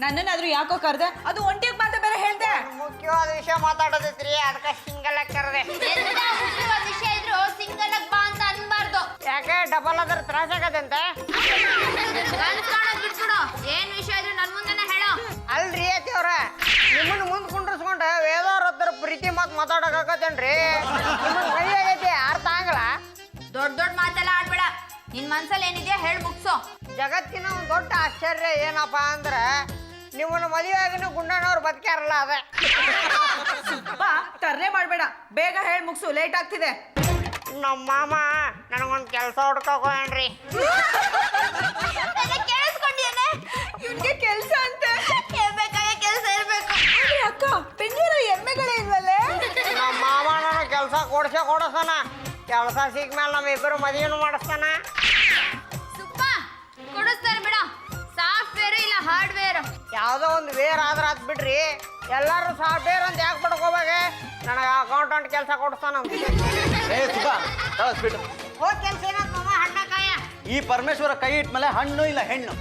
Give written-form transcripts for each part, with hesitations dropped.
ನನ್ನನ್ನಾದ್ರೂ ಯಾಕೋ ಕರ್ದೆ? ಅದು ಒಂಟಿಗೆ ಮಾತ್ರ ಬೇರೆ ಹೇಳ್ದೆ. ಮುಖ್ಯವಾದ ವಿಷಯ ಮಾತಾಡೋದೈತ್ರಿ, ಅದಕ್ಕೆ ಸಿಂಗಲ್ ಆಗಿ ಕರೆದೆ. ಮುಖ್ಯವಾದ ವಿಷಯ ಇದ್ರು ಸಿಂಗಲ್ ಆಗಿ ಬಾ ಅಂತ ಅನ್ಬಾರ್ದು. ಯಾಕೆ ಡಬಲ್ ಅದ್ರ ತ್ರಾಸ ಆಗದಂತೆ? ಬಿಟ್ಬಿಡು, ಏನ್ ವಿಷಯ ಇದ್ರು ನನ್ ಮುಂದೆನೆ ಹೇಳೋ. ಅಲ್ರಿ ಅತ್ತಿಯವ್ರ, ನಿಮ್ಮನ್ನ ಮುಂದ್ ಕುಂಡ್ರಿಸ್ಕೊಂಡ್ರೆ ವೇದವ್ರ ಹತ್ರ ಪ್ರೀತಿ ಮಾತಾಡಕತ್ತೇನ್ರಿ? ನಿಮ್ಮನ್ನ ಕೈ ಆಗೈತಿ ಅರ್ಥ ಆಗಲ್ಲ. ದೊಡ್ಡ ಮಾತೆಲ್ಲ ಆಡ್ಬೇಡ, ನಿನ್ ಮನ್ಸಲ್ಲಿ ಏನಿದೆಯಾ ಹೇಳ್ ಮುಗ್ಸೋ. ಜಗತ್ತಿನ ಒಂದು ದೊಡ್ಡ ಆಶ್ಚರ್ಯ ಏನಪ್ಪಾ ಅಂದ್ರೆ ನಿಮ್ಮನ್ನ ಮದುವೆಯಾಗಿನ ಗುಂಡಣ್ಣವ್ರು ಬದುಕ್ಯಾರಲ್ಲ ಅದೇ. ಬಾ, ತರ್ಲೆ ಮಾಡ್ಬೇಡ, ಬೇಗ ಹೇಳ್ ಮುಗ್ಸು, ಲೇಟ್ ಆಗ್ತಿದೆ. ನಮ್ಮ ಮಾಮ ನನಗೊಂದು ಕೆಲಸ ಹುಡ್ಕೋನ್ರಿ. ಕೇಳಿಸ್ಕೊಂಡಿಯೇನೆ? ಇವ್ನಿಗೆ ಕೆಲ್ಸ ಅಂತೆ. ಬೇಕಾಗ ಕೆಲಸ ಇರ್ಬೇಕು. ಅಕ್ಕ, ಬೆಂಗಳೂರು ಎಮ್ಮೆಗಳೇ ಇಲ್ವಲ್ಲೇ? ನಮ್ಮ ಮಾಮ ನನಗೆ ಕೆಲಸ ಕೊಡಿಸ್ತಾನ. ಕೆಲಸ ಸಿಗ್ಮೇಲೆ ನಮ್ಮ ಇಬ್ಬರು ಮದುವೆನೂ ಮಾಡಿಸ್ತಾನ. ಸುಪ್ಪ ಕೊಡಿಸ್ತಾರೆ ಬಿಡ, ಸಾಫ್ಟ್ವೇರ್ ಇಲ್ಲ ಹಾರ್ಡ್ವೇರ್. ಯಾವುದೋ ಒಂದು ವೇರ್ ಆದ್ರೆ ಆತ್ ಬಿಡ್ರಿ, ಎಲ್ಲರೂ ಸಾಫ್ಟ್ವೇರ್ ಅಂತ ಯಾಕೆ ಪಡ್ಕೋಬೇಕು? ನನಗೆ ಅಕೌಂಟೆಂಟ್ ಕೆಲಸ ಕೊಡಿಸ್ತಾನ. ಹೋದ್ ಕೆಲಸ ಏನಂತ ಮಾಮ? ಹಣ್ಣಕಾಯ. ಈ ಪರಮೇಶ್ವರ ಕೈ ಇಟ್ಮೇಲೆ ಹಣ್ಣು ಇಲ್ಲ ಹೆಣ್ಣು.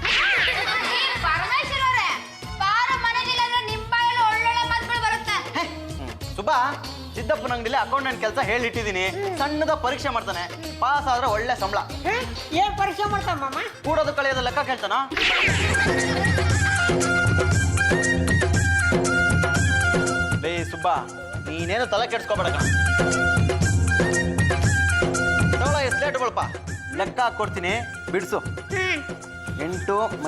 ಪರಮೇಶ್ವರ ಅವರೇ, ಪಾರ ಮನೆಗಿಲ್ಲ ಅಂದ್ರೆ ನಿಮ್ಮ ಬಾಯಲ್ಲಿ ಒಳ್ಳೊಳ್ಳೆ ಮಾತುಗಳು ಬರುತ್ತೆ. ಸುಬ್ಬಾ, ಸಿದ್ದಪ್ಪನ ಅಂಗಡಿಲಿ ಅಕೌಂಟೆಂಟ್ ಕೆಲಸ ಹೇಳಿಟ್ಟಿದ್ದೀನಿ. ಸಣ್ಣದ ಪರೀಕ್ಷೆ ಮಾಡ್ತಾನೆ, ಪಾಸ್ ಆದ್ರೆ ಒಳ್ಳೆ ಸಂಬಳ. ಏನ್ ಪರೀಕ್ಷೆ ಮಾಡ್ತಾನ ಮಾಮ? ಕೂಡೋದು ಕಳೆಯೋದು ಲೆಕ್ಕ ಕೇಳ್ತಾನ. ಲೇ ಸುಬ್ಬಾ, ನೀನೇನು ತಲೆ ಕೆಡ್ಸ್ಕೊಬೇಡ ಕಣ. ತಗೊಳ, ಎಸ್ಲೇಟ್ಗಳಪ್ಪ, ಲೆಕ್ಕ ಹಾಕೊಡ್ತೀನಿ, ಬಿಡಿಸು. 8 - 4 =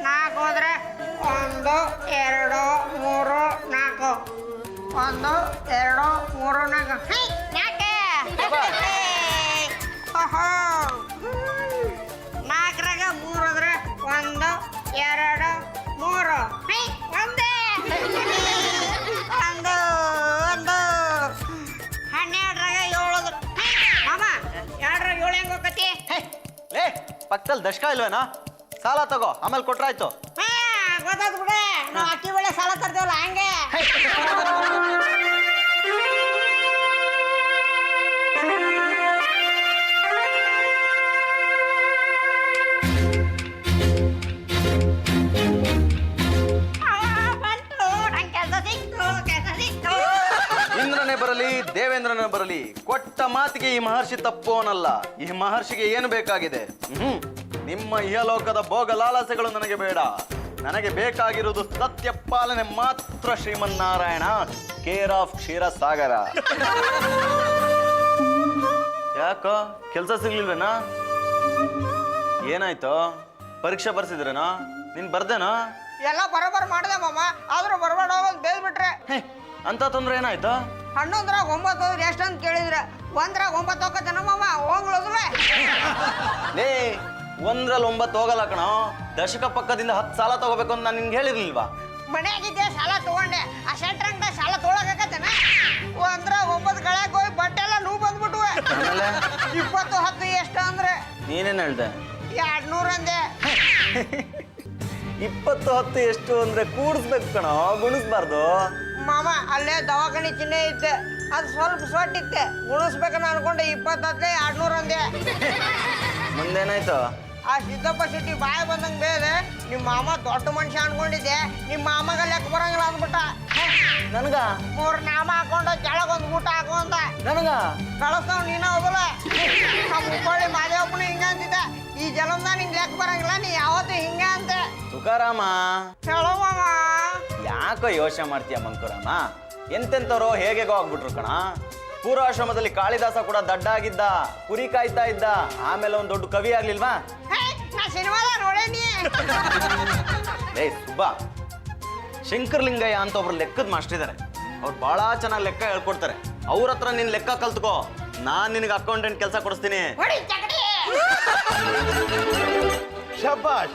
4 ಹೋದ್ರೆ 1 2 3 4. 1 2 3 4. ನಾಲ್ಕರಾಗ 3 ಹೋದ್ರೆ 1 2 3. ಒಂದೇ 1 1. 12ರಾಗ 7 ಹೋದ್ರೆ ಮಾಮ 2ರಾಗ 7 ಹೆಂಗ್ ಹೋಗತಿ? ಲೇ, ಪಕ್ಕದಲ್ಲಿ ದಶಕ ಇಲ್ವೇನಾ? ಸಾಲ ತಗೋ, ಆಮೇಲೆ ಕೊಟ್ರಾಯ್ತು. ಗೊತ್ತಾದ್ ಬಿಡೆ, ನಾವು ಅಕ್ಕಿ ಬೆಳೆ ಸಾಲ ತರ್ತೇವಲ್ಲ ಹಂಗೆ. ಇಂದ್ರನೇ ಬರಲಿ, ದೇವೇಂದ್ರನೇ ಬರಲಿ, ಕೊಟ್ಟ ಮಾತಿಗೆ ಈ ಮಹರ್ಷಿ ತಪ್ಪೋನಲ್ಲ. ಈ ಮಹರ್ಷಿಗೆ ಏನು ಬೇಕಾಗಿದೆ? ನಿಮ್ಮ ಇಹಲೋಕದ ಭೋಗ ಲಾಲಸೆಗಳು ನನಗೆ ಬೇಡ. ನನಗೆ ಬೇಕಾಗಿರುವುದು ಸತ್ಯ ಪಾಲನೆ ಮಾತ್ರ. Shrimannarayana, care of Kshirasagara. ಯಾಕ ಕೆಲ್ಸ ಸಿಗ್ಲಿಲ್ವೇನಾ? ಏನಾಯ್ತು? ಪರೀಕ್ಷೆ ಬರ್ಸಿದ್ರೇನಾ? ನೀನ್ ಬರ್ದೇನಾ? ಎಲ್ಲ ಬರೋಬರ್ ಮಾಡಿದೆ ಮಾಮ, ಆದ್ರೂ ಬರಬೇಡ ಹೋಗೋದು ಬೇದ್ ಬಿಟ್ರೆ. ಅಂತ ತೊಂದ್ರೆ ಏನಾಯ್ತು? 11ರಾಗ 9 ಹೋದ್ರೆ ಎಷ್ಟು ಅಂತ ಕೇಳಿದ್ರೆ 1ರಾಗ 9 ಹೋಗತ್ತೇನ ಮಾಮ? ಹೋಗ್ಲೋದ್ವೆ. ಲೇ, 1ರಲ್ಲಿ 9 ಹೋಗಲ್ಲ ಕಣೋ. ದಶಕ ಪಕ್ಕದಿಂದ 10 ಸಾಲ ತಗೋಬೇಕು ಅಂತ ನಾನು ನಿನ್ಗೆ ಹೇಳಿರ್ಲಿಲ್ವಾ? ಮನೆಯಾಗಿದ್ದೆ ಸಾಲ ತಗೊಂಡೆ, ಆ ಶೆಟ್ರಂಗ ಸಾಲ ತೊಗೊಳಕತ್ತೇನ? 1ರಾಗ 9 ಗಳಕ್ಕೆ ಹೋಗಿ ಬಟ್ಟೆ ಎಲ್ಲ ನೋವು ಬಂದ್ಬಿಟ್ವೆ. 20 10 ಎಷ್ಟು ಅಂದ್ರೆ? ನೀನೇನ್ ಹೇಳ್ದೆ? 200 ಅಂದೆ. 20 10 ಎಷ್ಟು ಅಂದ್ರೆ ಕೂಡಿಸ್ಬೇಕು ಕಣೋ, ಗುಣಿಸ್ಬಾರ್ದು. ಮಾಮ ಅಲ್ಲೇ ದವಾಖಾನೆ ಚಿಹ್ನೆ ಇತ್ತೆ, ಅದು ಸ್ವಲ್ಪ ಸೊಟ್ಟಿತ್ತೆ, ಗುಣಿಸ್ಬೇಕನ್ನ ಅನ್ಕೊಂಡೆ. 20 10 200 ಅಂದೆ. ಮುಂದೇನಾಯ್ತು? ಆ ಸಿದ್ದಪ್ಪ ಶೆಟ್ಟಿ ಬಾಯ ಬಂದಂಗೆ ಬೇರೆ, ನಿಮ್ಮ ಮಾಮ ದೊಡ್ಡ ಮನುಷ್ಯ ಅನ್ಕೊಂಡಿದ್ದೆ, ನಿಮ್ಮ ಮಾಮಗ ಲೆಕ್ಕ ಬರಂಗಿಲ್ಲ ಅಂದ್ಬಿಟ್ಟ. ನನಗ 3 ನಾಮ ಹಾಕೊಂಡು ಕೆಳಗೊಂದು ಊಟ ಹಾಕೊಂಡ ನನಗ ಕಳಿಸ್ತಾವ್ ನೀನ ಹೋಗಲ್ಲ. ನಮ್ಮ ಹುಬ್ಬಳ್ಳಿ ಮಾದೇವಪ್ಪನ ಹಿಂಗ ಅಂತಿದ್ದ, ಈ ಜಲಮ್ದ ನಿಂಗೆ ಲೆಕ್ಕ ಬರಂಗಿಲ್ಲ, ನೀ ಯಾವತ್ತೂ ಹಿಂಗ ಅಂತೆ. ತುಕಾರಾಮ, ಚಲೋ ಮಾಮ. ಯಾಕೋ ಯೋಚನೆ ಮಾಡ್ತೀಯ ಮಂಕುರಾಮ? ಎಂತೆಂತವ್ರು ಹೇಗೆಗೋ ಆಗ್ಬಿಟ್ರು ಕಣ. ಪೂರ್ವಾಶ್ರಮದಲ್ಲಿ ಕಾಳಿದಾಸ ಕೂಡ ದಡ್ಡ ಆಗಿದ್ದ, ಕುರಿ ಕಾಯ್ತಾ ಇದ್ದ, ಆಮೇಲೆ ಒಂದು ದೊಡ್ಡ ಕವಿ ಆಗ್ಲಿಲ್ವಾ? ನಾ ಸಿನಿಮಾದ ನೋಡೇನಿ. ಲೇ ಸುಬ್ಬಾ, ಶಂಕರ್ಲಿಂಗಯ್ಯ ಅಂತ ಒಬ್ರು ಲೆಕ್ಕದ ಮಾಸ್ಟರ್ ಇದ್ದಾರೆ. ಅವ್ರು ಬಹಳ ಚೆನ್ನಾಗಿ ಲೆಕ್ಕ ಹೇಳ್ಕೊಡ್ತಾರೆ. ಅವ್ರ ಹತ್ರ ನೀನ್ ಲೆಕ್ಕ ಕಲ್ತ್ಕೋ, ನಾನ್ ನಿನಗೆ ಅಕೌಂಟೆಂಟ್ ಕೆಲಸ ಕೊಡಿಸ್ತೀನಿ. ಶಬಾಷ್,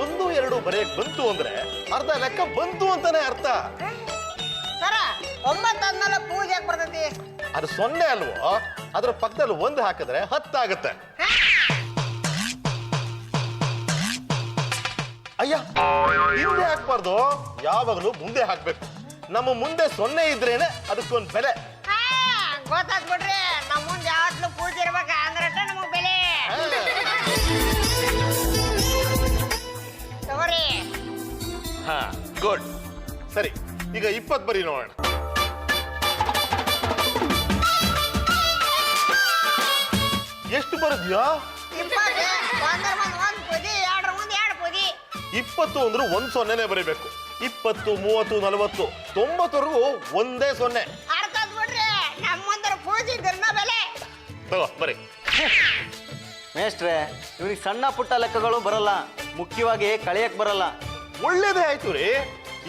1 2 ಬರೆಯಕ್ ಬಂತು ಅಂದ್ರೆ ಅರ್ಧ ಲೆಕ್ಕ ಬಂತು ಅಂತಾನೆ ಅರ್ಥ. ಸರ 9 ಆದ್ಮೇಲೆ ಪೂಜೆ ಬರ್ತೈತಿ. ಅದು 0 ಅಲ್ವೋ? ಅದ್ರ ಪಕ್ಕದಲ್ಲಿ 1 ಹಾಕಿದ್ರೆ 10 ಆಗುತ್ತೆ. ಅಯ್ಯ, ಹಿಂದೆ ಹಾಕ್ಬಾರ್ದು, ಯಾವಾಗಲೂ ಮುಂದೆ ಹಾಕ್ಬೇಕು. ನಮ್ಮ ಮುಂದೆ 0 ಇದ್ರೇನೆ ಅದಕ್ಕೊಂದು ಬೆಲೆ. ಗೊತ್ತಾತ್ ಬಿಡ್ರಿ ನಮ್ಮ ಮುಂದೆ ಯಾವತ್ಲು ಪೂಜೆ ಇರ್ಬೇಕ ಅಂದ್ರಟ ನಮಗ್ ಬೆಲೆ ತಗೋರಿ. ಹಾ ಗುಡ್. ಸರಿ, ಈಗ 20 ಬರೀ ನೋಡೋಣ. ಎಷ್ಟು ಬರುದ್ಯಾ? 20 ಒಂದರ ಮುಂದೆ ಒಂದ್ ಪೂಜಿ, ಎರಡರ ಮುಂದೆ 2 ಪೂಜಿ. 20 ಅಂದ್ರೂ 1 0ನೇ ಬರೀಬೇಕು. 20, 30, 40, 90ವರೆಗೂ ಒಂದೇ 0. ಅರ್ಥ ಆತ್ ಬಿಡ್ರಿ ನಮ್ಮ ಮುಂದೆ ಪೂಜೆ ದಿನ ಬೆಲೆ. ತಗೋ ಬರೀ. ಮೇಷ್ಟ್ರೆ, ಇವ್ರಿಗೆ ಸಣ್ಣ ಪುಟ್ಟ ಲೆಕ್ಕಗಳು ಬರಲ್ಲ, ಮುಖ್ಯವಾಗಿ ಕಳಿಯಕ್ ಬರಲ್ಲ. ಒಳ್ಳೇದೇ ಆಯ್ತು ರೀ.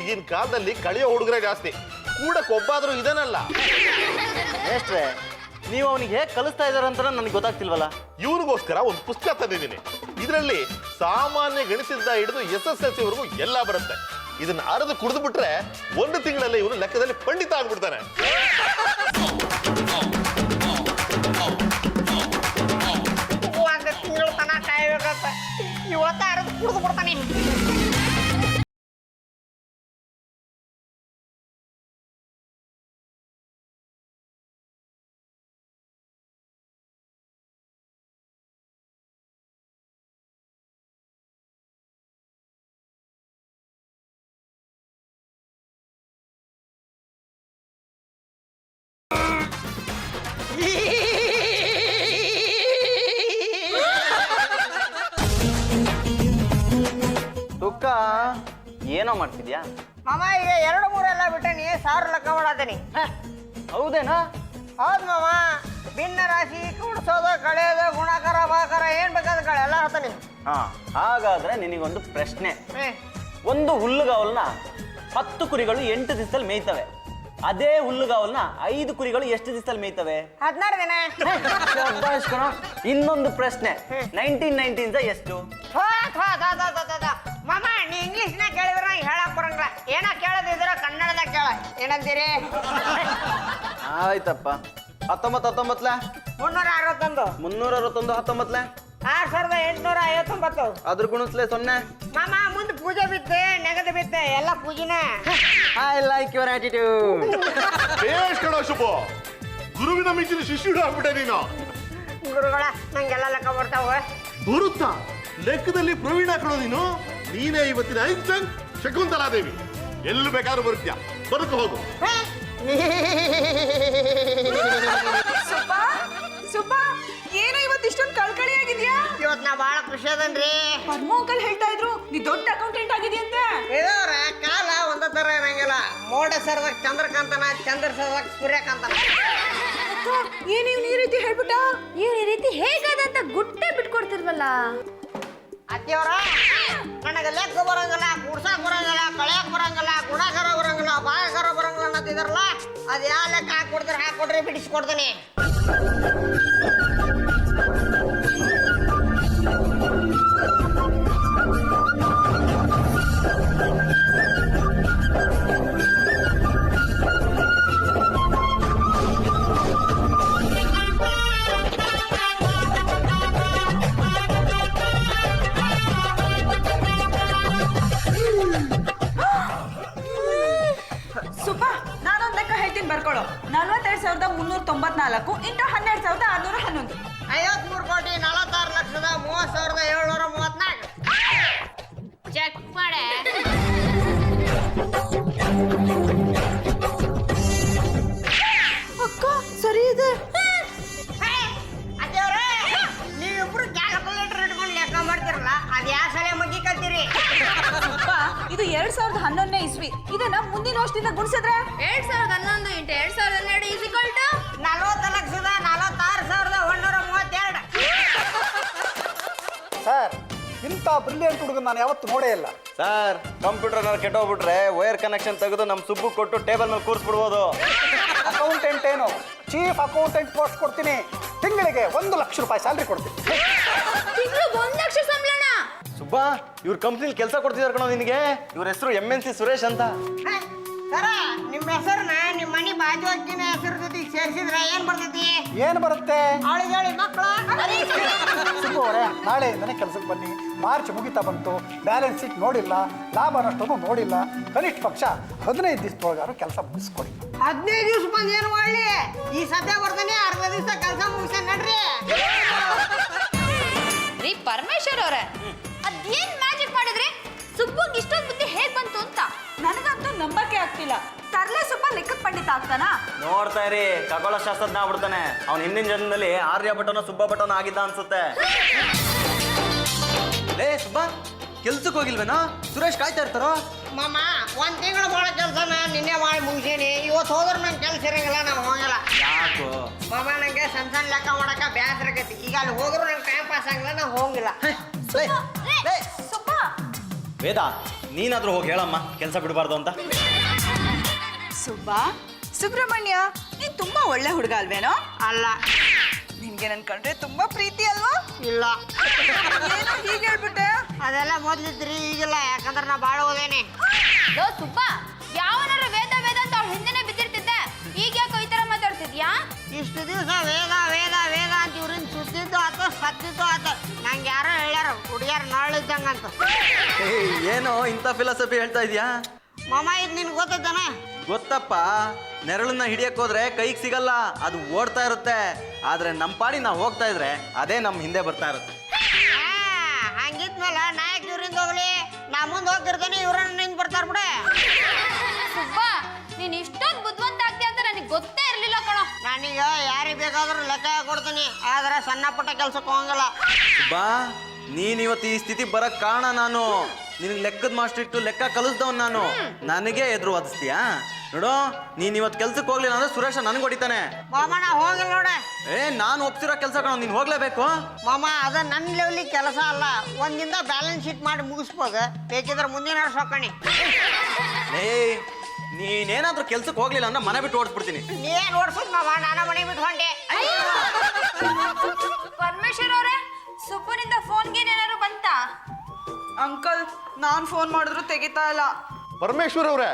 ಈಗಿನ ಕಾಲದಲ್ಲಿ ಕಳೆಯೋ ಹುಡುಗರೇ ಜಾಸ್ತಿ, ಕೂಡಕ್ ಒಬ್ಬಾದ್ರೂ ಇದನ್ನಲ್ಲ. ಮೇಷ್ಟ್ರೆ, ನೀವು ಅವನಿಗೆ ಹೇಗೆ ಕಲಿಸ್ತಾ ಇದಾರೆ ಅಂತ ನನಗೆ ಗೊತ್ತಾಗ್ತಿಲ್ವಲ್ಲ. ಇವನಿಗೋಸ್ಕರ ಒಂದು ಪುಸ್ತಕ ತಂದಿದ್ದೀನಿ. ಇದರಲ್ಲಿ ಸಾಮಾನ್ಯ ಗಣಿತದಿಂದ ಹಿಡಿದು SSLC ವರೆಗೂ ಎಲ್ಲ ಬರುತ್ತೆ. ಇದನ್ನ ಅರೆದು ಕುಡಿದು ಬಿಟ್ರೆ 1 ತಿಂಗಳಲ್ಲಿ ಇವನು ಲೆಕ್ಕದಲ್ಲಿ ಪಂಡಿತ ಆಗ್ಬಿಡ್ತಾನೆ. ಒಂದು ತಿಂಗಳ ತನಕ ಕಾಯ್ಬೇಕಂತ ಇವತ್ತ ಅರ್ದು ಕುಡಿದು ಬಿಡ್ತಾನೆ. ತುಕ್ಕ ಏನೋ ಮಾಡ್ತಿದ್ಯಾ? ಮಾಮ ಈಗ 2, 3 ಎಲ್ಲ ಬಿಟ್ಟನಿ, 1000 ಲೆಕ್ಕ ಮಾಡತ್ತೀನಿ. ಹೌದೇನಾ? ಹೌದು ಮಾಮ. ಭಿನ್ನ ರಾಶಿ, ಕೂಡಿಸೋದು, ಕಳೆಯೋದು, ಗುಣಾಕಾರ, ಭಾಕಾರ ಏನ್ ಬೇಕಾದ ಕಳೆ ಎಲ್ಲ ಹೇಳ್ತಾನೆ. ಹಾ, ಹಾಗಾದ್ರೆ ನಿನಗೊಂದು ಪ್ರಶ್ನೆ. ಒಂದು ಹುಲ್ಲುಗಾವಲ್ನ 10 ಕುರಿಗಳು 8 ದಿವಸದಲ್ಲಿ ಮೇಯ್ತವೆ. ಅದೇ ಹುಲ್ಲುಗಾವಲ್ನ 5 ಕುರಿಗಳು ಎಷ್ಟು ದಿವಸದಲ್ಲಿ ಮೇಯ್ತವೆ? 16 ದಿನ. ಶಬ್ಬಾಷ್ ಕಣೋ. ಇನ್ನೊಂದು ಪ್ರಶ್ನೆ, 1919 ಎಷ್ಟು? ಮಾಮ ನೀ ಇಂಗ್ಲಿಷ್ನಾಗ ಕೇಳಿದ್ರ ಹೇಳಕ್ ಬರಂಗಿಲ್ಲ. ಏನ ಕೇಳದಿದ್ರ ಕನ್ನಡದಾಗ ಕೇಳ. ಏನಂತೀರಿ? ಆಯ್ತಪ್ಪ. 19 361 361 6859 ಅದ್ರ ಗುಣಿಸ್ಲೆ 0. ಮಾಮ ಮುಂದೆ ಪೂಜೆ ಬಿತ್ತೆ, ನೆಗದು ಬಿತ್ತೆ, ಎಲ್ಲ ಪೂಜಿನ. I like your attitude. ಕಣ ಶುಭ, ಗುರುವಿನ ಮಿಂಚಿನ ಶಿಷ್ಯುಡು ಆಗ್ಬಿಟ್ಟೆ ನೀನು. ಗುರುಗಳ ನಂಗೆಲ್ಲ ಲೆಕ್ಕ ಬರ್ತಾವ. ಬರುತ್ತಾ? ಲೆಕ್ಕದಲ್ಲಿ ಪ್ರವೀಣ ಕಣೋ ನೀನು. ನೀನೇ ಇವತ್ತಿನ ಐನ್ಸ್ಟೈನ್ ಶಕುಂತಲಾದೇವಿ. ಎಲ್ಲಿ ಬೇಕಾದ್ರೂ ಬರುತ್ತ್ಯಾ, ಬದುಕು ಹೋಗು. ಸುಬ್ಬ, ಏನೋ ಇವತ್ತು ಇಷ್ಟೊಂದು ಕಳ್ಕಳಿ ಆಗಿದ್ಯಾ? ಇವತ್ತು ನಾ ಬಾಳ ಖುಷಿ ಅದನ್ರಿ. ಪದ್ಮ ಅಂಕಲ್ ಹೇಳ್ತಾ ಇದ್ರು ನೀ ದೊಡ್ಡ ಅಕೌಂಟೆಂಟ್ ಆಗಿದೆಯಂತೆ. ಇದಾವ್ರ ಕಾಲ ಒಂದ ತರ ಇರಂಗಿಲ್ಲ. ಮೋಡ ಸರ್ದಾಗ ಚಂದ್ರಕಾಂತನ, ಚಂದ್ರ ಸರ್ದಾಗ ಸೂರ್ಯಕಾಂತನ. ಏನ್ ಇವ್ನು ಈ ರೀತಿ ಹೇಳ್ಬಿಟ್ಟ? ಇವ್ರು ಈ ರೀತಿ ಹೇಗದಂತ ಗುಟ್ಟೆ ಬಿಟ್ಕೊಡ್ತಿರ್ವಲ್ಲ. ಅತ್ತಿಯವ್ರ ನನಗೆ ಲೆಕ್ಕ ಬರಂಗಿಲ್ಲ, ಕೂಡ್ಸಾಕ್ ಬರಂಗಿಲ್ಲ, ಕಳೆಯಕ್ ಬರಂಗಿಲ್ಲ, ಗುಣಾಕಾರ ಬರಂಗಿಲ್ಲ, ಭಾಗಾಕಾರ ಬರಂಗಿಲ್ಲ ಅನ್ನತ್ತಿದಾರಲ್ಲ, ಅದ್ ಯಾವ ಲೆಕ್ಕ ಹಾಕೊಡ್ತೀರ ಹಾಕೊಡ್ರಿ, ಬಿಡಿಸ್ಕೊಡ್ತೀನಿ. ಸುಬ್ಬ, ನಾನೊಂದ್ ಲೆಕ್ಕ ಹೇಳ್ತೀನಿ ಬರ್ಕೊಳ್ಳೋ. 42,394 ಇಂಟು 12,611. 53,46,30,734. ಚೆಕ್ ಮಾಡೆ. ಅಕ್ಕ ಸರಿ ಇದೆ. ಅತ್ತಿಯವ್ರ ನೀವಿಬ್ರು ಕ್ಯಾಲ್ಕುಲೇಟರ್ ಇಟ್ಕೊಂಡು ಲೆಕ್ಕ ಮಾಡ್ತಿರಲ್ಲ, ಅದ್ ಯಾವ ಸಲ ಮಗ್ಗಿ ಕಲ್ತೀರಿ? ಇದು 2011ನೇ ಇಸ್ವಿ. ಇದನ್ನ ಮುಂದಿನ ವರ್ಷದಿಂದ ಗುಣಿಸಿದ್ರೆ 2011 ಇಂಟು 2012 ಈಸಿಕಲ್ ಟು 40,46,132. ಸರ್, ಇಂಥ ಬ್ರಿಲಿಯಂಟ್ ಹುಡುಗನ ನಾನು ಯಾವತ್ತು ನೋಡೇ ಇಲ್ಲ. ಸರ್, ಕಂಪ್ಯೂಟರ್ ಕೆಟ್ಟೋಗ್ಬಿಟ್ರೆ ವೈರ್ ಕನೆಕ್ಷನ್ ತೆಗೆದು ನಮ್ಮ ಸುಬ್ಬು ಕೊಟ್ಟು ಟೇಬಲ್ ಮೇಲೆ ಕೂರಿಸ್ಬಿಡ್ಬೋದು. ಅಕೌಂಟೆಂಟ್ ಏನು, ಚೀಫ್ ಅಕೌಂಟೆಂಟ್ ಪೋಸ್ಟ್ ಕೊಡ್ತೀನಿ. ತಿಂಗಳಿಗೆ 1 ಲಕ್ಷ ರೂಪಾಯಿ ಸ್ಯಾಲ್ರಿ ಕೊಡ್ತೀನಿ. ತಿಂಗಳು 1 ಲಕ್ಷ ಸಂಬಳನ? ಸುಬ್ಬಾ, ಇವ್ರ ಕಂಪ್ನಿಲಿ ಕೆಲಸ ಕೊಡ್ತಿದಾರೆ ಕಣೋ ನಿನಗೆ. ಇವ್ರ ಹೆಸರು MNC ಸುರೇಶ್ ಅಂತ. ಸರ, ನಿಮ್ಮ ಹೆಸರನ್ನ ನಿಮ್ಮ ಮನೆ ಬಾಜು ಅಕ್ಕಿನ ಹೆಸರು ಜೊತೆಗೆ ಸೇರಿಸಿದ್ರೆ ಏನ್ ಬರ್ತೈತಿ? ಏನು ಬರುತ್ತೆ? ಅವಳಿಗೆ ಮಕ್ಕಳು. ಸುಬ್ಬು ಅವರೇ, ನಾಳೆಯಿಂದನೇ ಕೆಲಸಕ್ಕೆ ಬನ್ನಿ. ಮಾರ್ಚ್ ಮುಗಿತಾ ಬಂತು, ಬ್ಯಾಲೆನ್ಸ್ ಶೀಟ್ ನೋಡಿಲ್ಲ, ಲಾಭ ನಷ್ಟವನ್ನು ನೋಡಿಲ್ಲ. ಕನಿಷ್ಠ ಪಕ್ಷ 15 ದಿವಸದೊಳಗಾರು ಕೆಲಸ ಮುಗಿಸ್ಕೊಡಿ. 15 ದಿವಸ ಬಂದು ಏನು ಮಾಡಲಿ? ಈ ಸದ್ಯ ಬರ್ತಾನೆ ಅರ್ಧ ದಿವಸ ಕೆಲಸ ಮುಗಿಸ ನಡ್ರಿ. ರೀ ಪರಮೇಶ್ವರ್ ಅವ್ರೆ, ಅದೇನ್ ಮ್ಯಾಜಿಕ್ ಮಾಡಿದ್ರಿ? ಸುಬ್ಬಂಗ್ ಇಷ್ಟೊಂದು ಬುದ್ಧಿ ಹೇಗ್ ಬಂತು ಅಂತ ನನಗಂತೂ ನಂಬಕ್ಕೆ ಆಗ್ತಿಲ್ಲ. ತರ್ಲೆ ಸುಬ್ಬ ಲೆಕ್ಕದ ಪಂಡಿತ ಆಗ್ತಾನಾ? ನೋಡ್ತಾ ಇರಿ, ಖಗೋಳ ಶಾಸ್ತ್ರಜ್ಞ ಆಗ್ಬಿಡ್ತಾನೆ. ಅವ್ನ ಹಿಂದಿನ ಜನ್ಮದಲ್ಲಿ ಆರ್ಯಭಟನ ಸುಬ್ಬಭಟನ ಆಗಿದ್ದ ಅನ್ಸುತ್ತೆ. ಲೇ ಸುಬ್ಬ, ಕೆಲ್ಸಕ್ಕೆ ಹೋಗಿಲ್ವೇನೋ? ಸುರೇಶ್ ಕಾಯ್ತಾ ಇರ್ತಾರೋ? ಮಾಮ 1 ತಿಂಗಳು ಮಾಡೋ ಕೆಲಸನ ನಿನ್ನೆ ಮಾಡಿ ಮುಗಿಸೀನಿ. ಇವತ್ತು ಹೋದ್ರೆ ನಂಗೆ ಕೆಲಸ ಇರಂಗಿಲ್ಲ, ನಾವು ಹೋಗಲ್ಲ. ಯಾಕೋ? ಮಾಮ ನಂಗೆ ಸಣ್ಣ ಲೆಕ್ಕ ಮಾಡಕ ಬ್ಯಾಸರ ಆಗೈತಿ. ಈಗ ಅಲ್ಲಿ ಹೋದ್ರು ನಂಗೆ ಟೈಮ್ ಪಾಸ್ ಆಗಲ್ಲ, ನಾವು ಹೋಗಿಲ್ಲ. ಲೇ, ಲೇ. ಸುಬ್ಬ, ವೇದ, ನೀನಾದ್ರೂ ಹೋಗಿ ಹೇಳಮ್ಮ ಕೆಲಸ ಬಿಡಬಾರ್ದು ಅಂತ. ಸುಬ್ಬ, ಸುಬ್ರಹ್ಮಣ್ಯ, ನೀನ್ ತುಂಬಾ ಒಳ್ಳೆ ಹುಡುಗ ಅಲ್ವೇನೋ? ಅಲ್ಲ. ನಿನ್ಗೆ ನನ್ ಕಂಡ್ರೆ ತುಂಬಾ ಪ್ರೀತಿ ಅಲ್ವಾ? ಇಲ್ಲ. ಏನೋ ಹೀಗೆ ಹೇಳ್ಬಿಟ್ಟೆ? ಅದೆಲ್ಲ ಮೊದ್ಲಿದ್ರಿ, ಈಗಿಲ್ಲ. ಯಾಕಂದ್ರೆ ನಾ ಭಾಳ ಓದೇನಿ. ಲೋ ಸುಬ್ಬ, ಯಾವನಾರ ವೇದ ವೇದ ಅಂತ ಅವ್ಳ ಹಿಂದೆನೆ ಬಿದ್ದಿರ್ತಿದ್ದೆ. ಈಗ ಯಾಕೋ ಈ ತರ ಮಾತಾಡ್ತಿದ್ಯಾ? ಇಷ್ಟು ದಿವಸ ವೇದ ವೇದ ವೇದ ಅಂತ ಇವ್ರಿಂದ ಸುದ್ದಿದ್ದು ಆತ ಸತ್ತಿದ್ದು ಆತ. ನಂಗೆ ಯಾರೋ ಹೇಳ್ಯಾರ ಹುಡುಗಿಯರು ನಾಳಿದ್ದಂಗಂತ. ಏನೋ ಇಂಥ ಫಿಲಾಸಫಿ ಹೇಳ್ತಾ ಇದೀಯಾ? ಮಾಮ ಇದು ನಿನ್ಗೆ ಗೊತ್ತೈತಾನ? ಗೊತ್ತಪ್ಪ, ನೆರಳನ್ನ ಹಿಡಿಯಕ್ ಹೋದ್ರೆ ಕೈಗೆ ಸಿಗಲ್ಲ, ಅದು ಓಡ್ತಾ ಇರುತ್ತೆ. ಆದ್ರೆ ನಮ್ಮ ಪಾಡಿ ನಾವು ಹೋಗ್ತಾ ಇದ್ರೆ ಅದೇ ನಮ್ಮ ಹಿಂದೆ ಬರ್ತಾ ಇರುತ್ತೆ. ಹಂಗಿದ್ಮೇಲೆ ನಾಯಕ್ ಇವ್ರಿಂದ ಹೋಗ್ಲಿ, ನಾ ಮುಂದೆ ಹೋಗ್ತಿರ್ತಾನೆ, ಇವ್ರನ್ನ ನಿಂತು ಬರ್ತಾರ ಬಿಡ. ಸುಬ್ಬ, ನೀನ್ ಇಷ್ಟೊಂದು ಬುದ್ಧಿವಂತ ಆಗ್ತೀಯ ಅಂತ ನನಗೆ ಗೊತ್ತೇ ಇರ್ಲಿಲ್ಲ ಕಣೋ. ನಾನೀಗ ಯಾರಿಗೆ ಬೇಕಾದ್ರೂ ಲೆಕ್ಕ ಕೊಡ್ತೀನಿ, ಆದ್ರೆ ಸಣ್ಣ ಪುಟ್ಟ ಕೆಲ್ಸಕ್ಕೆ ಹೋಗಂಗಿಲ್ಲ. ಬಾ, ನೀನ್ ಇವತ್ತು ಈ ಸ್ಥಿತಿ ಬರಕ್ ಕಾರಣ ನಾನು. ನಿನಗೆ ಲೆಕ್ಕದ ಮಾಸ್ಟರ್ ಇಟ್ಟು ಲೆಕ್ಕ ಕಲಿಸ್ದವ್ ನಾನು. ನನಗೆ ಎದುರು ವಾದಿಸ್ತೀಯಾ? ನೋಡು, ನೀನ್ ಇವತ್ತು ಕೆಲ್ಸಕ್ಕೆ ಹೋಗ್ಲಿಲ್ಲ ಅಂದ್ರೆ ಸುರೇಶ ನನ್ಗೆ ಹೊಡಿತಾನೆ. ಮಾಮ ನಾ ಹೋಗಿಲ್ಲ ನೋಡೆ. ನಾನು ಒಪ್ಸಿರೋ ಕೆಲಸ ಕಣ, ನೀನ್ ಹೋಗ್ಲೇಬೇಕು. ಮಾಮ ಅದ ನನ್ನ ಲೆವೆಲಿಗೆ ಕೆಲಸ ಅಲ್ಲ. ಒಂದಿಂದ ಬ್ಯಾಲೆನ್ಸ್ ಶೀಟ್ ಮಾಡಿ ಮುಗಿಸ್ಬೋದು, ಬೇಕಿದ್ರೆ ಮುಂದಿನ ವರ್ಷ ಹೋಗ್ಕಣಿ. ನೀನೇನಾದ್ರೂ ಕೆಲ್ಸಕ್ಕೆ ಹೋಗ್ಲಿಲ್ಲ ಅಂದ್ರೆ ಮನೆ ಬಿಟ್ಟು ಓಡಿಸ್ಬಿಡ್ತೀನಿ. ನೀನ್ ಓಡ್ಸೋದ್ ಮಾಮ, ನಾನ ಮನೆ ಬಿಟ್ಟು ಹೊಂಟೆ. ಪರಮೇಶ್ವರ್ ಅವರೇ, ಸುಬ್ಬನಿಂದ ಫೋನ್ಗೆ ಏನಾದ್ರು ಬಂತಾ? ಅಂಕಲ್, ನಾನ್ ಫೋನ್ ಮಾಡಿದ್ರು ತೆಗಿತಾ ಇಲ್ಲ. ಪರಮೇಶ್ವರ್ ಅವ್ರೆ,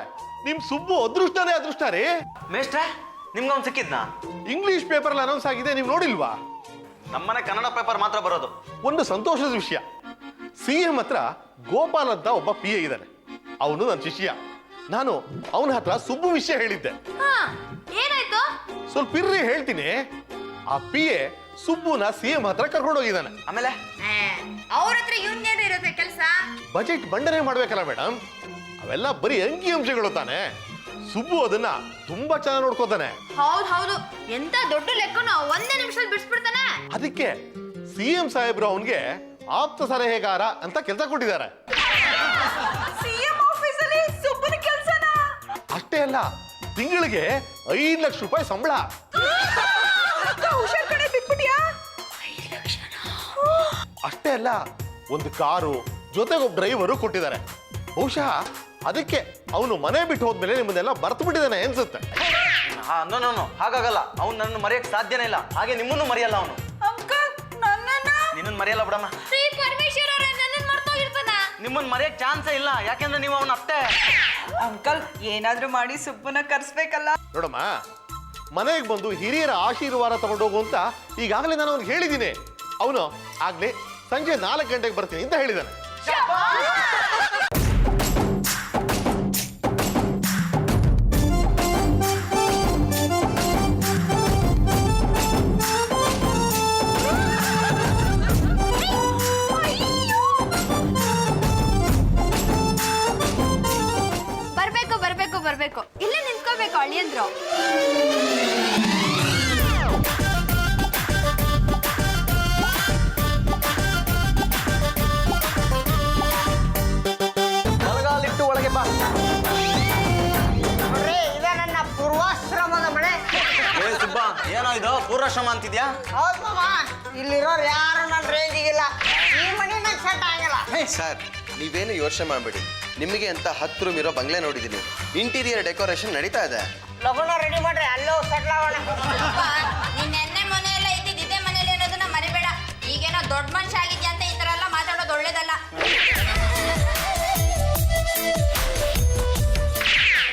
ನಿಮ್ ಸುಬ್ಬು ಅದೃಷ್ಟನೇ ಅದೃಷ್ಟ ರೀ. ಮೇಷ್ಟ್ರೆ, ನಿಮ್ಗೊಂದು ಸಿಕ್ಕಿದ್ನಾ? ಇಂಗ್ಲಿಷ್ ಪೇಪರ್ ಅನೌನ್ಸ್ ಆಗಿದೆ, ನೀವು ನೋಡಿಲ್ವಾ? ನಮ್ಮನೆ ಕನ್ನಡ ಪೇಪರ್ ಮಾತ್ರ ಬರೋದು. ಒಂದು ಸಂತೋಷದ ವಿಷಯ, CM ಹತ್ರ ಗೋಪಾಲ್ ಅಂತ ಒಬ್ಬ PA ಇದ್ದಾನೆ. ಅವನು ನನ್ನ ಶಿಷ್ಯ. ನಾನು ಅವನ ಹತ್ರ ಸುಬ್ಬು ವಿಷಯ ಹೇಳಿದ್ದೆ. ಹಾ, ಏನಾಯ್ತು? ಸ್ವಲ್ಪ ಇರ್ರಿ ಹೇಳ್ತೀನಿ. ಆ PA ಸುಬ್ಬುನ CM ಹತ್ರ ಕರ್ಕೊಂಡು ಹೋಗಿದ್ದಾನೆ. ಆಮೇಲೆ ಅವ್ರ ಹತ್ರ ಇವ್ನೇನು ಇರುತ್ತೆ ಕೆಲಸ? ಬಜೆಟ್ ಮಂಡನೆ ಮಾಡ್ಬೇಕಲ್ಲ ಮೇಡಮ್, ಅವೆಲ್ಲ ಬರೀ ಅಂಕಿ ಅಂಶಗಳು ತಾನೆ. ಸುಬ್ಬು ಅದನ್ನ ತುಂಬಾ ಚೆನ್ನಾಗಿ ನೋಡ್ಕೋತಾನೆ. ಹೌದು, ಎಂತ ದೊಡ್ಡ ಲೆಕ್ಕನು ಒಂದೇ ನಿಮಿಷದಲ್ಲಿ ಬಿಡಿಸ್ಬಿಡ್ತಾನೆ. ಅದಕ್ಕೆ CM ಸಾಹೇಬ್ರು ಅವನ್ಗೆ ಆಪ್ತ ಸಲಹೆಗಾರ ಅಂತ ಕೆಲಸ ಕೊಟ್ಟಿದ್ದಾರೆ. ಸಿಎಂ ಆಫೀಸಲ್ಲಿ ಸುಬ್ಬನ ಕೆಲ್ಸನಾ? ಅಷ್ಟೇ ಅಲ್ಲ, ತಿಂಗಳಿಗೆ 5 ಲಕ್ಷ ರೂಪಾಯಿ ಸಂಬಳ. ಹುಷಾರ್ ಕಡೆ ಬಿಟ್ಬಿಟ್ಯಾ? ಅಷ್ಟೇ ಅಲ್ಲ, ಒಂದು ಕಾರು ಜೊತೆಗೆ ಒಬ್ಬ ಡ್ರೈವರು ಕೊಟ್ಟಿದ್ದಾರೆ. ಬಹುಶಃ ಅದಕ್ಕೆ ಅವನು ಮನೆ ಬಿಟ್ಟು ಹೋದ್ಮೇಲೆ ನಿಮ್ಮನ್ನೆಲ್ಲ ಬರ್ತು ಬಿಟ್ಟಿದ್ದಾನೆ ಅನ್ಸುತ್ತೆ. ನೋ, ಹಾಗಾಗಲ್ಲ. ಅವ್ನು ನನ್ನ ಮರೆಯಕ್ ಸಾಧ್ಯನೇ ಇಲ್ಲ. ಹಾಗೆ ನಿಮ್ಮನ್ನು ಮರೆಯಲ್ಲ ಅವನು. ಅಂಕಲ್, ನನ್ನನ್ನ ನಿನ್ನನ್ನು ಮರೆಯಲ್ಲ ಬಿಡಮ್ಮ. ಶ್ರೀ ಪರಮೇಶ್ವರ್ ಅವರೇ, ನನ್ನನ್ನು ಮರ್ತೋಗಿರ್ತಾನ. ನಿಮ್ಮನ್ನು ಮರೆಯಕ್ ಚಾನ್ಸೇ ಇಲ್ಲ, ಯಾಕೆಂದ್ರೆ ನೀವು ಅವನ ಅತ್ತೆ. ಅಂಕಲ್, ಏನಾದ್ರೂ ಮಾಡಿ ಸುಬ್ಬನ ಕರ್ಸ್ಬೇಕಲ್ಲ. ನೋಡಮ್ಮ, ಮನೆಗೆ ಬಂದು ಹಿರಿಯರ ಆಶೀರ್ವಾದ ತಗೊಂಡೋಗು ಅಂತ ಈಗಾಗಲೇ ನಾನು ಅವ್ನಿಗೆ ಹೇಳಿದ್ದೀನಿ. ಅವನು ಆಗ್ಲೇ ಸಂಜೆ 4 ಗಂಟೆಗೆ ಬರ್ತೀನಿ ಅಂತ ಹೇಳಿದ್ದಾನೆ. ಬರ್ಬೇಕು, ಇಲ್ಲೇ ನಿಂತ್ಕೋಬೇಕು ಅಳಿಯಂದ್ರು. ಬಲಗಾಲಿಟ್ಟು ಒಳಗೆ ಬಾ. ನೋಡ್ರಿ, ಇದೇ ನನ್ನ ಪೂರ್ವಾಶ್ರಮದ ಮನೆ. ಸುಬ್ಬ, ಏನೋ ಇದು ಪೂರ್ವಾಶ್ರಮ ಅಂತಿದ್ಯಾ? ಹೌದು ಮಾಮ, ಇಲ್ಲಿರೋರು ಯಾರು ನನ್ನ ರೇಂಜಿಗಿಲ್ಲ. ಈ ಮನೆ ನಂಗೆ ಸೆಟ್ ಆಗಲ್ಲ. ಸರ್, ನೀವೇನು ಯೋಚನೆ ಮಾಡಬೇಡಿ. ನಿಮಗೆ ಅಂತ 10 ರೂಮ್ ಇರೋ ಬಂಗ್ಲೆ ನೋಡಿದ್ದೀನಿ. ಇಂಟೀರಿಯರ್ ಡೆಕೋರೇಷನ್ ನಡೀತಾ ಇದೆ. ಲಗುನ ರೆಡಿ ಮಾಡ್ರಿ, ಅಲ್ಲೋ ಸೆಟ್ಲ್ ಆಗೋಣ. ನೀನ್ ನೆನ್ನೆ ಮನೆ ಎಲ್ಲ ಇದ್ದಿದ್ದು ಇದೇ ಮನೇಲಿ ಅನ್ನೋದನ್ನ ಮರಿಬೇಡ. ಈಗೇನೋ ದೊಡ್ಡ ಮನುಷ್ಯ ಆಗಿದ್ಯಾ ಅಂತ ಈ ತರ ಎಲ್ಲ ಮಾತಾಡೋದು ಒಳ್ಳೇದಲ್ಲ.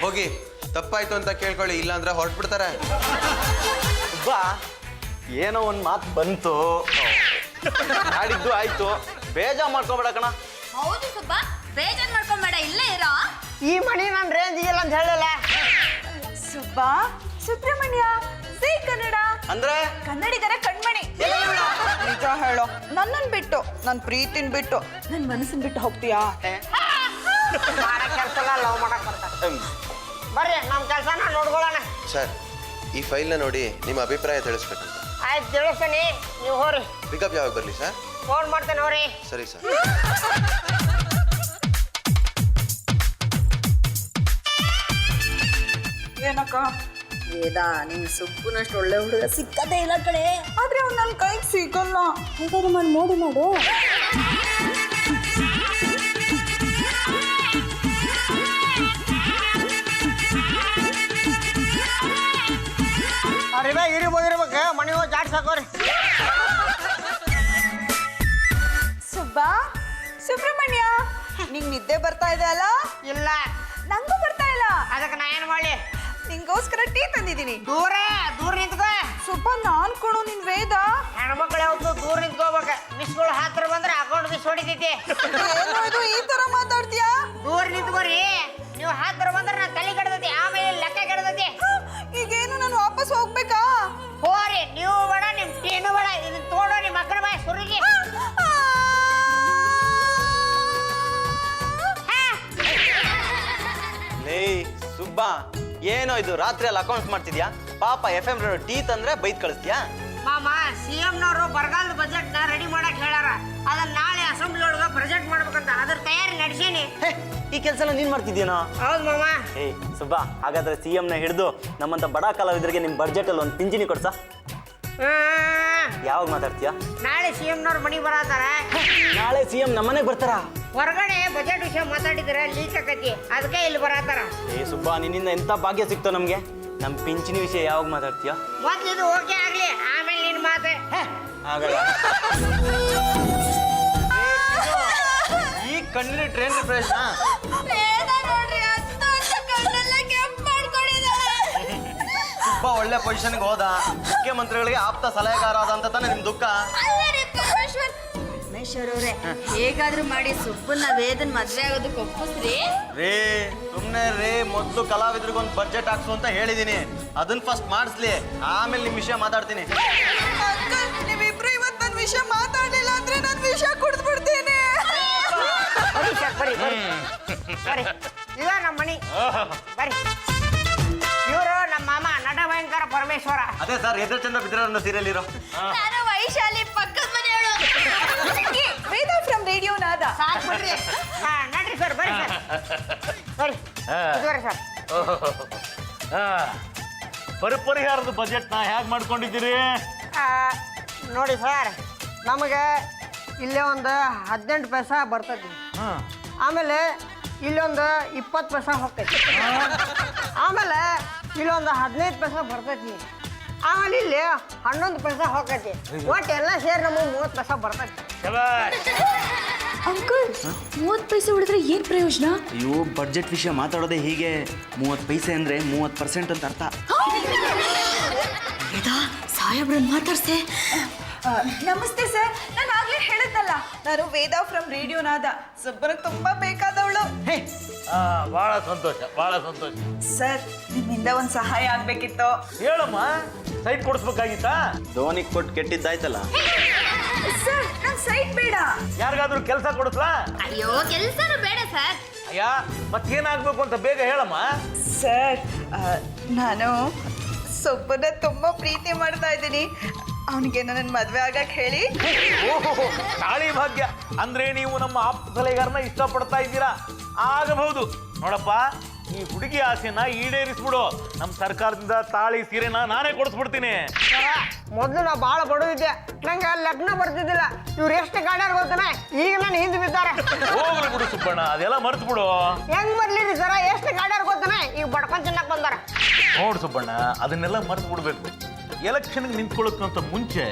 ಹೋಗಿ ತಪ್ಪಾಯ್ತು ಅಂತ ಕೇಳ್ಕೊಳ್ಳಿ, ಇಲ್ಲಾಂದ್ರೆ ಹೊರಟ್ಬಿಡ್ತಾರೆ. ಬಾ ಏನೋ ಒಂದು ಮಾತು ಬಂತು, ಆಡಿದ್ದು ಆಯ್ತು, ಬೇಜಾರು ಮಾಡ್ಕೊಬೇಡ ಕಣ. ಹೌದು ಸುಬ್ಬ, ಬೇಜಾರ್ ಮಾಡ್ಕೊಂಬೇಡ, ಇಲ್ಲೇ ಇರೋ. ಈ ಮನಿ ನನ್ನ ರೇಂಜ್ ಇಲ್ಲ ಅಂತ ಹೇಳಿಲ್ಲ. ಸುಬ್ಬಾ, ಸುಬ್ರಹ್ಮಣ್ಯ, ಸಿ ಕನ್ನಡ ಅಂದ್ರೆ ಕನ್ನಡಿಗರ ಕಣ್ಮಣಿ. ನಿಜ ಹೇಳೋ, ನನ್ನನ್ ಬಿಟ್ಟು, ನನ್ನ ಪ್ರೀತಿನ ಬಿಟ್ಟು, ನನ್ನ ಮನಸ್ಸನ್ ಬಿಟ್ಟು ಹೋಗ್ತೀಯಾ? ಮಾಡೋ ಕೆಲಸ ಎಲ್ಲ ಲವ್ ಮಾಡಕ್ ಬರ್ತಾರೆ. ಬರ್ರಿ ನಮ್ಮ ಕೆಲಸನ ನೋಡ್ಕೊಳ್ಳೋಣ. ಸರ್, ಈ ಫೈಲ್ನ ನೋಡಿ ನಿಮ್ಮ ಅಭಿಪ್ರಾಯ ತಿಳಿಸ್ಬೇಕಂತ. ಆಯ್ತು, ತಿಳಿಸ್ತೀನಿ, ನೀವು ಹೋರಿ. ಪಿಕಪ್ ಯಾವಾಗ ಬರಲಿ ಸರ್? ಫೋನ್ ಮಾಡ್ತೇನೆ ಹೋರಿ. ಸರಿ ಸರ್. ಏನಕ್ಕ? ವೇದ, ನಿನ್ ಸುಬ್ಬನಷ್ಟು ಒಳ್ಳೆ ಹುಡುಗ ಸಿಕ್ಕದೇ ಇಲ್ಲ ಕಡೆ. ಆದ್ರೆ ಅವ್ನು ನನ್ನ ಕೈಗೆ ಸಿಗಲ್ಲ. ಹೇಗಾದ್ರು ಮಾಡಿ ನೋಡು ನೋಡು. ಇರಿ ಹೋಗಿರ್ಬೇಕು, ಮನೆ ಹೋಗಿ ಜಾಡ್ ಸಾಕೋರಿ. ಸುಬ್ಬಾ, ಸುಬ್ರಹ್ಮಣ್ಯ, ನಿಂಗ್ ನಿದ್ದೆ ಬರ್ತಾ ಇದೆ ಅಲ್ಲ? ಇಲ್ಲ, ನಂಗೂ ಬರ್ತಾ ಇಲ್ಲ. ಅದಕ್ಕೆ ನಾ ಏನು ಮಾಡಲಿ? ನಿಂಗೋಸ್ಕರ ಟೀ ತಂದಿದ್ದೀನಿ. ದೂರ ನಿಂತ್ಕೋ. ಸುಬ್ಬ, ನಾನ್ ಕೊಡು ನಿನ್ ವೇದ. ಹೆಣ್ಮಕ್ಳು ಯಾವತ್ತು ದೂರ ನಿಂತ್ಕೋಬೇಕು. ಮಿಸ್ಗಳು ಹತ್ರ ಬಂದ್ರೆ ಅಕೌಂಟ್ ಮಿಸ್ ಹೊಡಿತೈತಿ. ಏನೋ ಇದು ಈ ತರ ಮಾತಾಡ್ತೀಯಾ? ದೂರ ನಿಂತ್ಕೋರಿ. ನೀವು ಹತ್ರ ಬಂದ್ರೆ ನಾ ತಲೆ ಕೆಡ್ತೈತಿ, ಆಮೇಲೆ ಲೆಕ್ಕ ಕೆಡ್ತೈತಿ. ಈಗೇನು ನಾನು ವಾಪಸ್ ಹೋಗ್ಬೇಕಾ? ಹೋರಿ, ನೀವು ಬೇಡ, ನಿಮ್ ಟೀನು ಬೇಡ. ಇದನ್ನ ತೋಡೋ ನಿಮ್ಮ ಮಕ್ಕಳ ಬಾಯಿ ಸುರಿಗೆ. ಲೇ ಸುಬ್ಬಾ, ಏನೋ ಇದು ರಾತ್ರಿ ಅಲ್ಲಿ ಅಕೌಂಟ್ಸ್ ಮಾಡ್ತಿದ್ಯಾ? ಪಾಪ FM ಟೀ ತಂದ್ರೆ ಬೈದ್ ಕಳಿಸ್ತೀಯಾ? ಮಾಮ, CM ನವರು ಬರಗಾಲದ ಬಜೆಟ್ ನ ರೆಡಿ ಮಾಡಕ್ ಹೇಳ್ಯಾರ. ಅದನ್ನ ನಾಳೆ ಅಸೆಂಬ್ಲಿ ಒಳಗ ಪ್ರೆಸೆಂಟ್ ಮಾಡ್ಬೇಕಂತ ಅದ್ರ ತಯಾರಿ ನಡೆಸೀನಿ. ಈ ಕೆಲಸನ ನೀನ್ ಮಾಡ್ತಿದ್ಯೇನೋ? ಹೌದು ಮಾಮ. ಏ ಸುಬ್ಬಾ, ಹಾಗಾದ್ರೆ CM ನ ಹಿಡಿದು ನಮ್ಮಂತ ಬಡ ಕಲಾವಿದರಿಗೆ ನಿಮ್ ಬಡ್ಜೆಟ್ ಅಲ್ಲಿ ಒಂದು ಪಿಂಚಣಿ ಕೊಡ್ಸಾ? ಯಾವಾಗ ಮಾತಾಡ್ತೀಯಾ? ನಾಳೆ CM ನವ್ರು ಮನೆಗೆ ಬರತಾರ. ನಾಳೆ CM ನಮ್ಮನೆಗೆ ಬರ್ತಾರಾ? ಹೊರಗಡೆ ಬಜೆಟ್ ವಿಷಯ ಮಾತಾಡಿದ್ರೆ ಲೀಕ್ ಆಕತಿ, ಅದಕ್ಕೆ ಇಲ್ಲಿ ಬರತಾರ. ಏ ಸುಬ್ಬಾ, ನಿನ್ನಿಂದ ಎಂತ ಭಾಗ್ಯ ಸಿಕ್ತೋ ನಮ್ಗೆ. ನಮ್ ಪಿಂಚಣಿ ವಿಷಯ ಯಾವಾಗ ಮಾತಾಡ್ತೀಯಾ? ಮೊದ್ಲು ಇದು ಓಕೆ ಆಗ್ಲಿ, ಆಮೇಲೆ ನಿನ್ ಮಾತೆ. ಆಗಲ್ಲ. ಈ ಕಣ್ಣಿನ ಟ್ರೈನ್ ರಿಫ್ರೆಶ್ ವೇದ ನೋಡ್ರಿ, ಹತ್ತು ವರ್ಷ ಕಣ್ಣೆಲ್ಲ ಕೆಂಪು ಮಾಡ್ಕೊಂಡಿದ್ದಾಳೆ. ತುಂಬಾ ಒಳ್ಳೆ ಪೊಸಿಷನ್ಗೆ ಹೋದ, ಮುಖ್ಯಮಂತ್ರಿಗಳಿಗೆ ಆಪ್ತ ಸಲಹೆಗಾರ ಆದ ಅಂತ ತಾನೇ ನಿಮ್ ದುಃಖ. ಪರಮೇಶ್ವರ್ ಅವ್ರೆ, ಹೇಗಾದ್ರೂ ಮಾಡಿ ಸುಬ್ಬನ್ನ ವೇದನ್ ಮದ್ವೆ ಆಗೋದಕ್ಕೆ ಒಪ್ಪಿಸ್ರಿ. ರೇ ಸುಮ್ನೆ ರೇ, ಮೊದ್ಲು ಕಲಾವಿದ್ರಿಗೊಂದು ಬಡ್ಜೆಟ್ ಹಾಕ್ಸು ಅಂತ ಹೇಳಿದೀನಿ. ಅದನ್ನ ಫಸ್ಟ್ ಮಾಡಿಸ್ಲಿ, ಆಮೇಲೆ ನಿಮ್ ವಿಷಯ ಮಾತಾಡ್ತೀನಿ. ಅಂಕಲ್, ನೀವಿಬ್ರು ಇವತ್ತು ನನ್ನ ವಿಷಯ ಮಾತಾಡ್ಲಿಲ್ಲ ಅಂದ್ರೆ ನನ್ನ ವಿಷಯ ಕುಡಿದು ಬಿಡ್ತೀನಿ. ಬರ್ರಿ ಇದ ನಮ್ಮ ಮನಿ. ಬರ್ರಿ, ಇವರು ನಮ್ಮ ಮಾಮ ನಟ ಭಯಂಕರ ಪರಮೇಶ್ವರ. ಅದೇ ಸರ್, ಎದುರು ಚಂದ್ರ ಬಿದ್ರನ್ನ ಸೀರಿಯಲ್ ಇರೋ. ನಾನು ವೈಶಾಲಿ, ಪಕ್ಕದ ಮನೆಯವಳು. ವೇದ ಫ್ರಮ್ ರೇಡಿಯೋ ನಾದ. ಸಾಕ್ ಬಿಡ್ರಿ. ನಡ್ರಿ ಸರ್, ಬರ್ರಿ ಸರ್, ಬರ್ರಿ ಇದುವರೆ ಸರ್. ಪರಿಹಾರದ ಬಜೆಟ್ನ ಹೇಗೆ ಮಾಡ್ಕೊಂಡಿದ್ದೀರಿ? ನೋಡಿ ಸರ್, ನಮಗೆ ಇಲ್ಲೇ ಒಂದು 18 ಪೈಸಾ ಬರ್ತೈತಿ. ಆಮೇಲೆ ಇಲ್ಲೊಂದು 20 ಪೈಸಾ ಹೋಗ್ತೈತಿ. ಆಮೇಲೆ ಇಲ್ಲೊಂದು 15 ಪೈಸಾ ಬರ್ತೈತಿ. ಆಮೇಲೆ ಇಲ್ಲಿ 11 ಪೈಸಾ ಹೋಗ್ತೈತಿ. ಒಟ್ಟು ಎಲ್ಲ ಸೇರಿ ನಮಗೆ 30 ಪೈಸಾ ಬರ್ತೈತಿ. ಅಂಕಲ್, 30 ಪೈಸೆ ಉಳಿದ್ರೆ ಏನ್ ಪ್ರಯೋಜನ? ಅಯ್ಯೋ, ಬಡ್ಜೆಟ್ ವಿಷಯ ಮಾತಾಡೋದೇ ಹೀಗೆ. 30 ಪೈಸೆ ಅಂದ್ರೆ 30% ಅಂತ ಅರ್ಥ. ಸಾಹೇಬ್ರನ್ನ ಮಾತಾಡ್ಸೆ. ನಮಸ್ತೆ ಸರ್, ನಾನು ಆಗ್ಲೇ ಹೇಳಿದ್ನಲ್ಲ, ನಾನು ವೇದ ಫ್ರಮ್ ರೇಡಿಯೋ ನಾದ. ಸುಬ್ಬನಿಗೆ ತುಂಬಾ ಬೇಕಾದವಳು. ಭಾಳ ಸಂತೋಷ, ಭಾಳ ಸಂತೋಷ. ಸರ್, ನಿಮ್ಮಿಂದ ಒಂದು ಸಹಾಯ ಆಗ್ಬೇಕಿತ್ತು. ಹೇಳಮ್ಮ, ಸೈಟ್ ಕೊಡಿಸ್ಬೇಕಾಗಿತ್ತಾ? ಧೋನಿ ಕೊಟ್ಟು ಕೆಟ್ಟಿದ್ದಾಯ್ತಲ್ಲ. ಸರ್, ನನ್ ಸೈಟ್ ಬೇಡ. ಯಾರಿಗಾದ್ರೂ ಕೆಲಸ ಕೊಡಿಸ್ಲಾ? ಅಯ್ಯೋ, ಕೆಲ್ಸನೂ ಬೇಡ ಸರ್. ಅಯ್ಯ, ಮತ್ತೇನಾಗ್ಬೇಕು ಅಂತ ಬೇಗ ಹೇಳಮ್ಮ. ಸರ್, ನಾನು ಸುಬ್ಬನ ತುಂಬಾ ಪ್ರೀತಿ ಮಾಡ್ತಾ ಇದ್ದೀನಿ. ಅವನಿಗೆ ನನ್ನ ಮದ್ವೆ ಆಗಕ್ಕೆ ಹೇಳಿ. ಓಹೋ, ತಾಳಿ ಭಾಗ್ಯ ಅಂದ್ರೆ ನೀವು ನಮ್ಮ ಆಪ್ತ ಸಲಹೆಗಾರನ ಇಷ್ಟಪಡ್ತಾ ಇದ್ದೀರಾ? ಆಗಬಹುದು. ನೋಡಪ್ಪ, ಈ ಹುಡುಗಿ ಆಸೆನ ಈಡೇರಿಸ್ಬಿಡು. ನಮ್ಮ ಸರ್ಕಾರದಿಂದ ತಾಳಿ ಸೀರೆನ ನಾನೇ ಕೊಡಿಸ್ಬಿಡ್ತೀನಿ. ಮೊದಲು ನಾ ಭಾಳ ಬಡವಿದ್ದೆ, ನಂಗೆ ಲಗ್ನ ಬರ್ತಿದ್ದಿಲ್ಲ. ಇವ್ರು ಎಷ್ಟು ಗಾಡಿಯಾರ ಗೊತ್ತಾನೆ, ಈಗ ನಾನು ಹಿಂದೆ ಬಿದ್ದಾರೆ. ಹೋಗ್ಲಿ ಬಿಡು ಸುಬ್ಬಣ್ಣ, ಅದೆಲ್ಲ ಮರ್ತು ಬಿಡು. ಹೆಂಗ್ ಬರ್ಲಿರಿ ಸರ, ಎಷ್ಟು ಗಾಡಿಯಾರ ಗೊತ್ತಾನೆ, ಈಗ ಬಡ್ಕೊಂಡ್ ತಿನ್ನಕ್ ಬಂದಾರ. ನೋಡು ಸುಬ್ಬಣ್ಣ, ಅದನ್ನೆಲ್ಲ ಮರ್ತು ಬಿಡ್ಬೇಕು. ಎಲೆಕ್ಷನ್ಗೆ ನಿಂತ್ಕೊಳ್ಳೋಕ್ಕಂತ ಮುಂಚೆ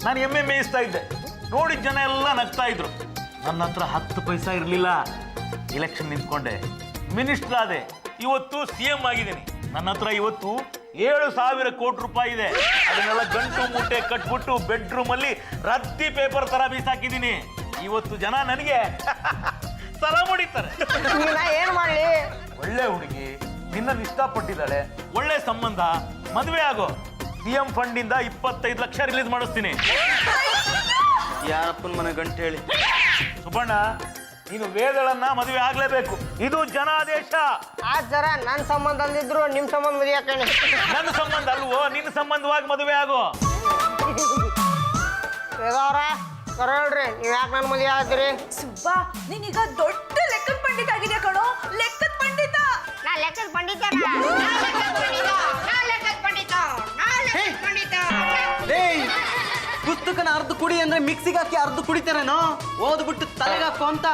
ನಾನು ಎಮ್ಮೆ ಮೇಯಿಸ್ತಾ ಇದ್ದೆ. ನೋಡಿದ ಜನ ಎಲ್ಲ ನಗ್ತಾ ಇದ್ರು. ನನ್ನ ಹತ್ರ 10 ಪೈಸಾ ಇರಲಿಲ್ಲ. ಎಲೆಕ್ಷನ್ ನಿಂತ್ಕೊಂಡೆ, ಮಿನಿಸ್ಟರ್ ಆದೆ, ಇವತ್ತು CM ಆಗಿದ್ದೀನಿ. ನನ್ನ ಹತ್ರ ಇವತ್ತು 7,000 ಕೋಟಿ ರೂಪಾಯಿ ಇದೆ. ಅದನ್ನೆಲ್ಲ ಗಂಟು ಮೂಟೆ ಕಟ್ಬಿಟ್ಟು ಬೆಡ್ರೂಮ್ ಅಲ್ಲಿ ರದ್ದಿ ಪೇಪರ್ ತರ ಬೀಸಾಕಿದ್ದೀನಿ. ಇವತ್ತು ಜನ ನನಗೆ ಸರ ಮುಡಿತಾರೆ. ನಾ ಏನ್ ಮಾಡ್ಲಿ? ಒಳ್ಳೆ ಹುಡುಗಿ, ನಿನ್ನನ್ನು ಇಷ್ಟಪಟ್ಟಿದ್ದಾಳೆ, ಒಳ್ಳೆ ಸಂಬಂಧ, ಮದುವೆ ಆಗೋ. CM ಫಂಡ್ ಇಂದ 25 ಲಕ್ಷ ರಿಲೀಸ್ ಮಾಡಿಸ್ತೀನಿ. ಯಾರಪ್ಪನ ಮನೆ ಗಂಟು ಹೇಳಿ. ಸುಬ್ಬಣ್ಣ, ನೀನು ವೇದಳನ್ನ ಮದುವೆ ಆಗ್ಲೇಬೇಕು. ಇದು ಜನಾದೇಶ. ಆ ಜರ ನನ್ನ ಸಂಬಂಧ ಅಂದಿದ್ರು ನಿಮ್ ಸಂಬಂಧ ಮದುವೆ ಹಾಕಣಿ. ನನ್ನ ಸಂಬಂಧ ಅಲ್ವೋ, ನಿನ್ನ ಸಂಬಂಧವಾಗಿ ಮದುವೆ ಆಗೋ. ವೇದವ್ರ ಕರೆ ಹೇಳ್ರಿ, ನೀವ್ ಯಾಕೆ ನನ್ನ ಮದುವೆ ಆದ್ರಿ? ಸುಬ್ಬ, ನೀನೀಗ ದೊಡ್ಡ ಲೆಕ್ಕದ ಪಂಡಿತ ಆಗಿದ್ಯಾ ಕಣೋ, ಲೆಕ್ಕದ ಪಂಡಿತ. ನಾ ಲೆಕ್ಕದ ಪಂಡಿತ. ಪುಸ್ತಕನ ಅರ್ಧ ಕುಡಿ ಅಂದ್ರೆ ಮಿಕ್ಸಿಗೆ ಹಾಕಿ ಅರ್ಧ ಕುಡಿತಾರೇನೋ, ಓದ್ಬಿಟ್ಟು ತಲೆಗೆ ಹಾಕೋ ಅಂತ.